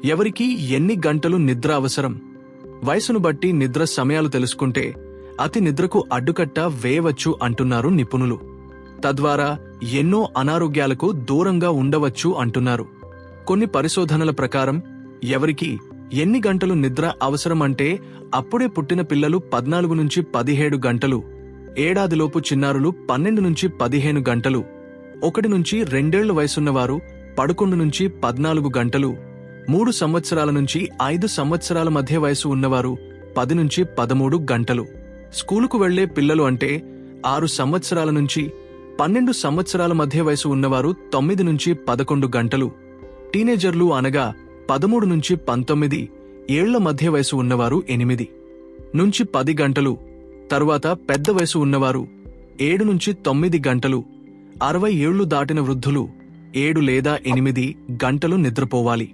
ఎవరికి ఎన్ని గంటలు నిద్ర అవసరం? వయసును బట్టి నిద్ర సమయాలు తెలుసుకుంటే అతి నిద్రకు అడ్డుకట్ట వేయవచ్చు అంటున్నారు నిపుణులు. తద్వారా ఎన్నో అనారోగ్యాలకు దూరంగా ఉండవచ్చు అంటున్నారు. కొన్ని పరిశోధనల ప్రకారం ఎవరికి ఎన్ని గంటలు నిద్ర అవసరమంటే అప్పుడే పుట్టిన పిల్లలు 14 నుంచి 17 గంటలు, ఏడాదిలోపు చిన్నారులు 12 నుంచి 15 గంటలు, 1 నుంచి 2 ఏళ్ల వయసున్నవారు 11 నుంచి 14 గంటలు, 3 సంవత్సరాల నుంచి 5 సంవత్సరాల మధ్య వయసు ఉన్నవారు 10 నుంచి 13 గంటలు, స్కూలుకు వెళ్లే పిల్లలు అంటే 6 సంవత్సరాల నుంచి 12 సంవత్సరాల మధ్య వయసు ఉన్నవారు 9 నుంచి 11 గంటలు, టీనేజర్లు అనగా 13 నుంచి 19 ఏళ్ల మధ్య వయసు ఉన్నవారు 8 నుంచి 10 గంటలు, తరువాత పెద్ద వయసు ఉన్నవారు 7 నుంచి 9 గంటలు, 60 ఏళ్లు దాటిన వృద్ధులు 7 లేదా 8 గంటలు నిద్రపోవాలి.